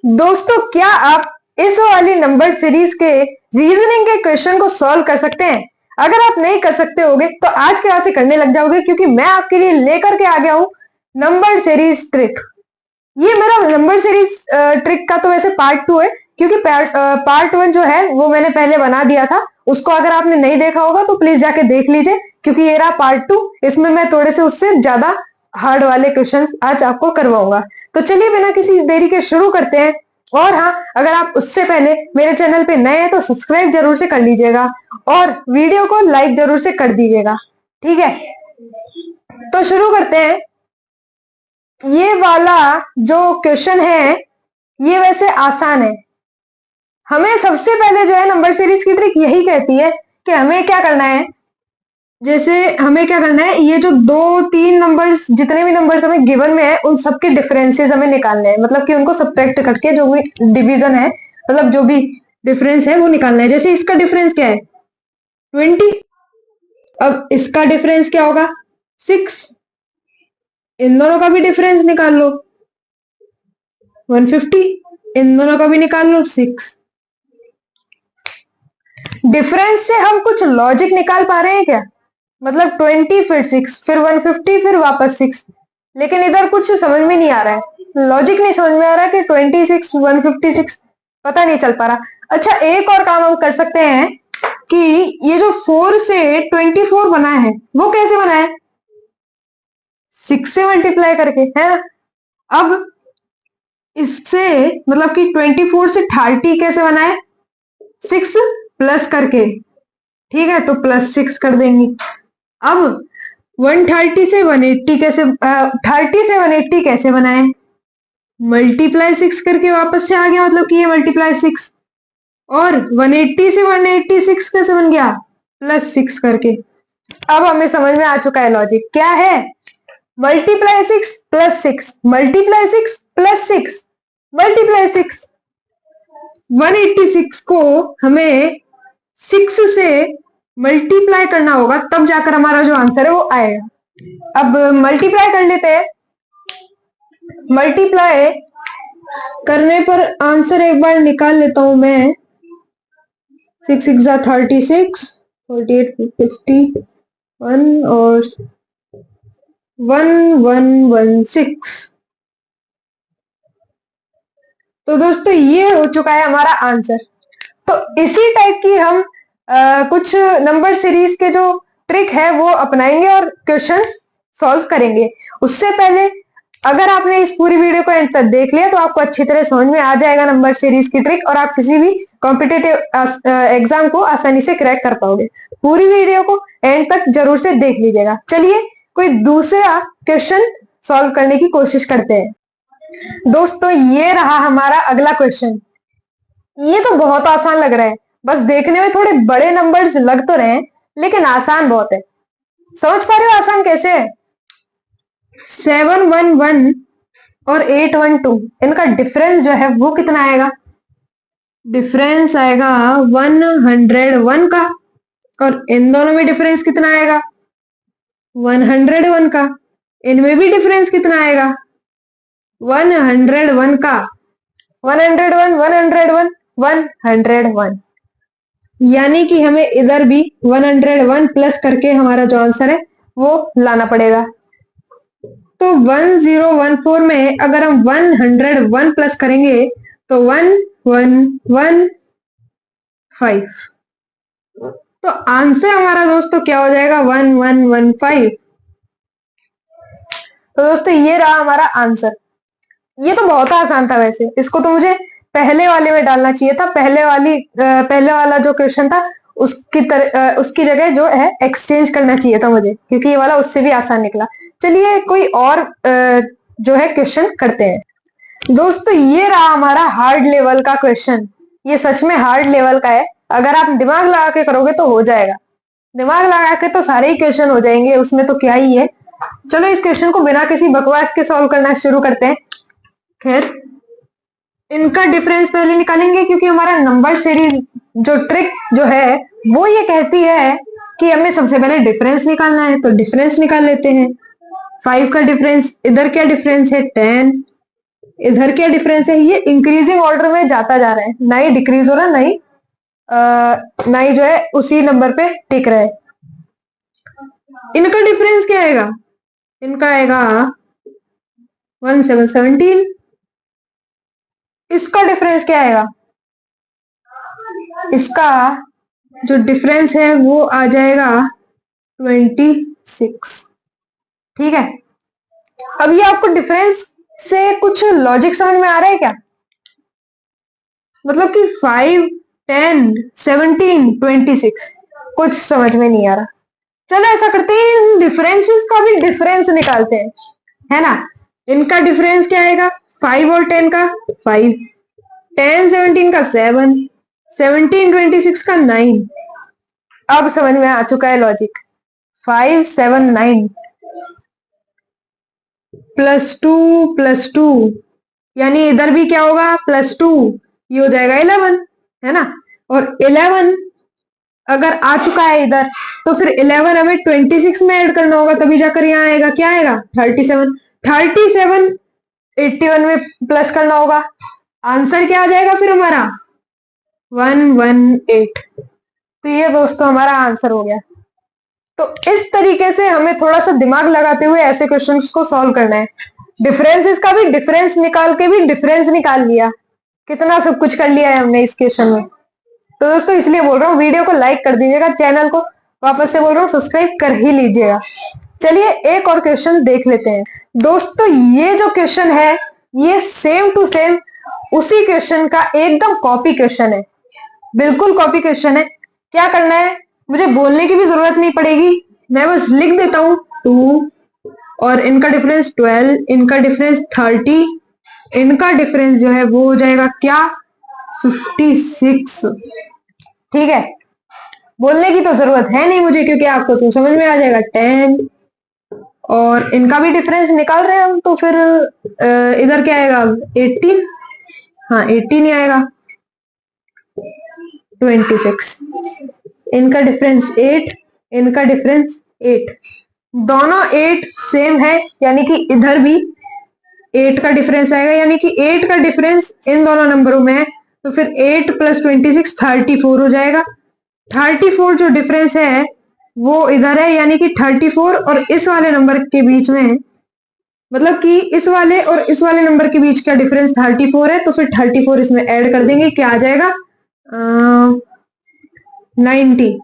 दोस्तों, क्या आप इस वाली नंबर सीरीज के रीजनिंग के क्वेश्चन को सॉल्व कर सकते हैं? अगर आप नहीं कर सकते होगे तो आज के बाद से करने लग जाओगे, क्योंकि मैं आपके लिए लेकर के आ गया हूं नंबर सीरीज ट्रिक। ये मेरा नंबर सीरीज ट्रिक का तो वैसे पार्ट 2 है, क्योंकि पार्ट 1 जो है वो मैंने पहले बना दिया था। उसको अगर आपने नहीं देखा होगा तो प्लीज जाके देख लीजिए, क्योंकि ये रहा पार्ट 2। इसमें मैं थोड़े से उससे ज्यादा हार्ड वाले क्वेश्चंस आज आपको करवाऊंगा। तो चलिए बिना किसी देरी के शुरू करते हैं। और हाँ, अगर आप उससे पहले मेरे चैनल पे नए हैं तो सब्सक्राइब जरूर से कर लीजिएगा और वीडियो को लाइक जरूर से कर दीजिएगा, ठीक है? तो शुरू करते हैं। ये वाला जो क्वेश्चन है ये वैसे आसान है। हमें सबसे पहले जो है नंबर सीरीज की ट्रिक यही कहती है कि हमें क्या करना है। जैसे हमें क्या करना है, ये जो 2-3 नंबर्स, जितने भी नंबर्स हमें गिवन में है उन सबके डिफरेंसेस हमें निकालने हैं। मतलब कि उनको सब्ट्रैक्ट करके जो भी डिवीजन है, मतलब जो भी डिफरेंस है वो निकालना है। जैसे इसका डिफरेंस क्या है, 20। अब इसका डिफरेंस क्या होगा, 6। इन दोनों का भी डिफरेंस निकाल लो, 150। इन दोनों का भी निकाल लो, 6। डिफरेंस से हम कुछ लॉजिक निकाल पा रहे हैं क्या? मतलब 20 फिर 6 फिर 150 फिर वापस 6। लेकिन इधर कुछ समझ में नहीं आ रहा है, लॉजिक नहीं समझ में आ रहा कि 26 156 पता नहीं चल पा रहा। अच्छा, एक और काम हम कर सकते हैं कि ये जो 4 से 24 बना है वो कैसे बना है, 6 से मल्टीप्लाई करके, है ना? अब इससे मतलब कि 24 से 30 कैसे बना है, 6 प्लस करके, ठीक है? तो +6 कर देंगे। अब 130 से 180 कैसे 30 से 180 कैसे बनाए, मल्टीप्लाई 6 करके वापस से आ गया, मतलब कि ये मल्टीप्लाई 6। और 180 से 186 कैसे बन गया, +6 करके। अब हमें समझ में आ चुका है लॉजिक क्या है, multiply 6 plus 6 multiply 6 plus 6 multiply 6। 186 को हमें 6 से मल्टीप्लाई करना होगा, तब जाकर हमारा जो आंसर है वो आएगा। अब मल्टीप्लाई कर लेते हैं। मल्टीप्लाई करने पर आंसर एक बार निकाल लेता हूं मैं। 6 6 36, 48 51 और 1116। तो दोस्तों ये हो चुका है हमारा आंसर। तो इसी टाइप की हम कुछ नंबर सीरीज के जो ट्रिक है वो अपनाएंगे और क्वेश्चंस सॉल्व करेंगे। उससे पहले अगर आपने इस पूरी वीडियो को एंड तक देख लिया तो आपको अच्छी तरह समझ में आ जाएगा नंबर सीरीज की ट्रिक, और आप किसी भी कॉम्पिटिटिव एग्जाम को आसानी से क्रैक कर पाओगे। पूरी वीडियो को एंड तक जरूर से देख लीजिएगा। चलिए कोई दूसरा क्वेश्चन सॉल्व करने की कोशिश करते हैं। दोस्तों, ये रहा हमारा अगला क्वेश्चन। ये तो बहुत आसान लग रहा है, बस देखने में थोड़े बड़े नंबर्स लग तो रहे हैं लेकिन आसान बहुत है। समझ पा रहे हो आसान कैसे है? 711 और 812, इनका डिफरेंस जो है वो कितना आएगा? डिफरेंस आएगा 101 का। और इन दोनों में डिफरेंस कितना आएगा? 101 का। इनमें भी डिफरेंस कितना आएगा? 101 का। 101 101 101, यानी कि हमें इधर भी 101 प्लस करके हमारा जो आंसर है वो लाना पड़ेगा। तो 1014 में अगर हम 101 प्लस करेंगे तो 1115। तो आंसर हमारा दोस्तों क्या हो जाएगा, 1115। तो दोस्तों ये रहा हमारा आंसर। ये तो बहुत आसान था, वैसे इसको तो मुझे पहले वाले में डालना चाहिए था। पहले वाला जो क्वेश्चन था उसकी जगह जो है एक्सचेंज करना चाहिए था मुझे, क्योंकि ये वाला उससे भी आसान निकला। चलिए कोई और जो है क्वेश्चन करते हैं। दोस्तों ये रहा हमारा हार्ड लेवल का क्वेश्चन। ये सच में हार्ड लेवल का है, अगर आप दिमाग लगा के करोगे तो हो जाएगा। दिमाग लगा के तो सारे ही क्वेश्चन हो जाएंगे, उसमें तो क्या ही है। चलो इस क्वेश्चन को बिना किसी बकवास के सॉल्व करना शुरू करते हैं। खैर, इनका डिफरेंस पहले निकालेंगे, क्योंकि हमारा नंबर सीरीज जो ट्रिक जो है वो ये कहती है कि हमें सबसे पहले डिफरेंस निकालना है। तो डिफरेंस निकाल लेते हैं। 5 का डिफरेंस, इधर क्या डिफरेंस है, 10। इधर क्या डिफरेंस है, ये इंक्रीजिंग ऑर्डर में जाता जा रहा है, ना ही डिक्रीज हो रहा, ना ही जो है उसी नंबर पे टिक रहा है। इनका डिफरेंस क्या आएगा, इनका आएगा 1717। इसका डिफरेंस क्या आएगा, इसका जो डिफरेंस है वो आ जाएगा 26। ठीक है, अब ये आपको डिफरेंस से कुछ लॉजिक समझ में आ रहा है क्या, मतलब कि 5, 10, 17, 26 कुछ समझ में नहीं आ रहा। चलो ऐसा करते हैं, इन डिफरेंसेस का भी डिफरेंस निकालते हैं, है ना। इनका डिफरेंस क्या आएगा, 5 और 10 का 5, 10 17 का 7, 17 26 का 9। अब समझ में आ चुका है लॉजिक। 5 7 9 +2 यानी इधर भी क्या होगा, +2, ये हो जाएगा 11, है ना। और 11 अगर आ चुका है इधर, तो फिर 11 हमें 26 में ऐड करना होगा, तभी जाकर यहाँ आएगा, क्या आएगा 37। 37 81 में प्लस करना होगा, आंसर क्या आ जाएगा फिर हमारा 118। तो ये दोस्तों हमारा आंसर हो गया। तो इस तरीके से हमें थोड़ा सा दिमाग लगाते हुए ऐसे क्वेश्चंस को सॉल्व करना है। डिफरेंसेस का भी डिफरेंस निकाल के भी डिफरेंस निकाल लिया, कितना सब कुछ कर लिया है हमने इस क्वेश्चन में। तो दोस्तों इसलिए बोल रहा हूँ वीडियो को लाइक कर दीजिएगा, चैनल को वापस से बोल रहा हूँ सब्सक्राइब कर ही लीजिएगा। चलिए एक और क्वेश्चन देख लेते हैं। दोस्तों ये जो क्वेश्चन है ये सेम टू सेम उसी क्वेश्चन का एकदम कॉपी क्वेश्चन है, बिल्कुल कॉपी क्वेश्चन है। क्या करना है, मुझे बोलने की भी जरूरत नहीं पड़ेगी, मैं बस लिख देता हूं 2 और इनका डिफरेंस 12, इनका डिफरेंस 30, इनका डिफरेंस जो है वो हो जाएगा क्या 56। ठीक है, बोलने की तो जरूरत है नहीं मुझे, क्योंकि आपको तो समझ में आ जाएगा 10। और इनका भी डिफरेंस निकाल रहे हैं हम, तो फिर इधर क्या आएगा 18, हाँ 18 ही आएगा। 26, इनका डिफरेंस 8, इनका डिफरेंस 8, दोनों 8 सेम है, यानी कि इधर भी 8 का डिफरेंस आएगा, यानी कि 8 का डिफरेंस इन दोनों नंबरों में है, तो फिर 8 + 26 34 हो जाएगा। 34 जो डिफरेंस है वो इधर है, यानी कि 34 और इस वाले नंबर के बीच में है, मतलब कि इस वाले और इस वाले नंबर के बीच का डिफरेंस 34 है, तो फिर 34 इसमें ऐड कर देंगे, क्या आ जाएगा 90।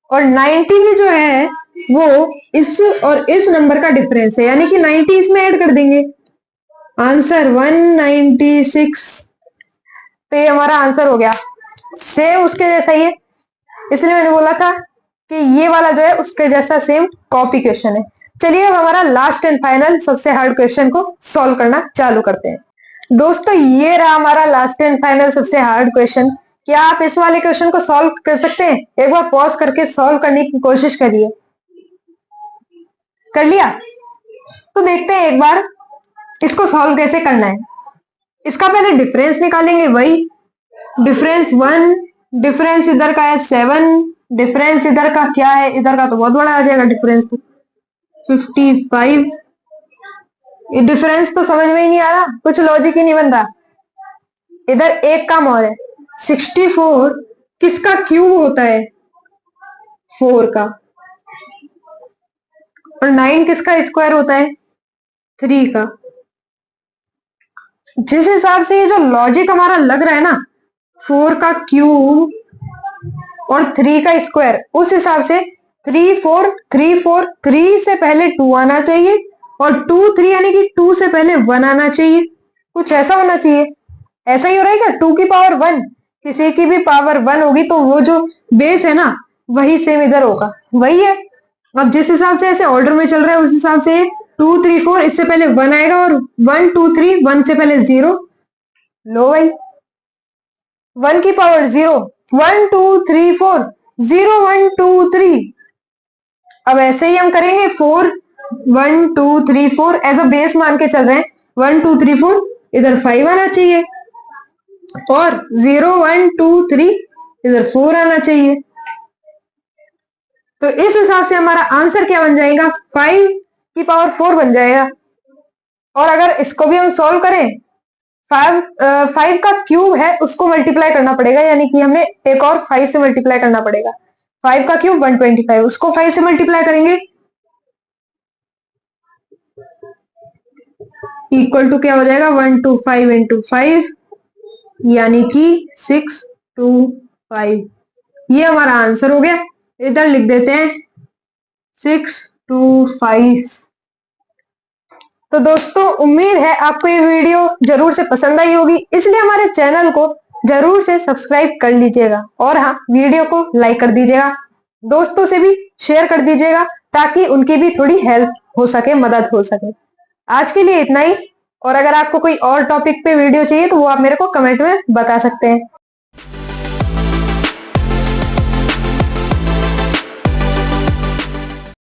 और 90 भी जो है वो इस और इस नंबर का डिफरेंस है, यानी कि 90 इसमें ऐड कर देंगे, आंसर 196। तो ये हमारा आंसर हो गया, सेम उसके जैसा ही है, इसलिए मैंने बोला था कि ये वाला जो है उसके जैसा सेम कॉपी क्वेश्चन है। चलिए अब हमारा लास्ट एंड फाइनल सबसे हार्ड क्वेश्चन को सॉल्व करना चालू करते हैं। दोस्तों ये रहा हमारा लास्ट एंड फाइनल सबसे हार्ड क्वेश्चन। क्या आप इस वाले क्वेश्चन को सॉल्व कर सकते हैं, एक बार पॉज करके सॉल्व करने की कोशिश करिए। कर लिया, तो देखते हैं एक बार इसको सॉल्व कैसे करना है। इसका पहले डिफरेंस निकालेंगे, वही डिफरेंस 1, डिफरेंस इधर का है 7, डिफरेंस इधर का क्या है, इधर का तो बहुत बड़ा आ जाएगा डिफरेंस, तो 55। ये डिफरेंस तो समझ में ही नहीं आ रहा, कुछ लॉजिक ही नहीं बन रहा। इधर एक काम और है, 64 किसका क्यूब होता है, 4 का, और 9 किसका स्क्वायर होता है, 3 का। जिस हिसाब से ये जो लॉजिक हमारा लग रहा है ना, 4 का क्यूब और 3 का स्क्वायर, उस हिसाब से 3 4 3 4 3 से पहले 2 आना चाहिए, और 2 3 यानी कि 2 से पहले 1 आना चाहिए, कुछ ऐसा होना चाहिए। ऐसा ही हो रहा है क्या, 2 की पावर 1, किसी की भी पावर 1 होगी तो वो जो बेस है ना वही सेम इधर होगा, वही है। अब जिस हिसाब से ऐसे ऑर्डर में चल रहा है उस हिसाब से 2 3 4 इससे पहले 1 आएगा, और 1 2 3 1 से पहले 0, लो भाई 1 की पावर 0, 1 2 3 4 0 1 2 3। अब ऐसे ही हम करेंगे 4 1 2 3 4 एज अ बेस मान के चल रहे हैं, 1 2 3 4 इधर 5 आना चाहिए, और 0 1 2 3 इधर 4 आना चाहिए। तो इस हिसाब से हमारा आंसर क्या बन जाएगा, 5 की पावर 4 बन जाएगा। और अगर इसको भी हम सॉल्व करें, 5 का क्यूब है उसको मल्टीप्लाई करना पड़ेगा, यानी कि हमें एक और 5 से मल्टीप्लाई करना पड़ेगा। 5 का क्यूब 125, उसको 5 से मल्टीप्लाई करेंगे, इक्वल टू क्या हो जाएगा 125 इंटू 5, यानी कि 625। ये हमारा आंसर हो गया। इधर लिख देते हैं 625। तो दोस्तों उम्मीद है आपको ये वीडियो जरूर से पसंद आई होगी, इसलिए हमारे चैनल को जरूर से सब्सक्राइब कर लीजिएगा और हाँ, वीडियो को लाइक कर दीजिएगा, दोस्तों से भी शेयर कर दीजिएगा ताकि उनकी भी थोड़ी हेल्प हो सके, मदद हो सके। आज के लिए इतना ही, और अगर आपको कोई और टॉपिक पे वीडियो चाहिए तो वो आप मेरे को कमेंट में बता सकते हैं।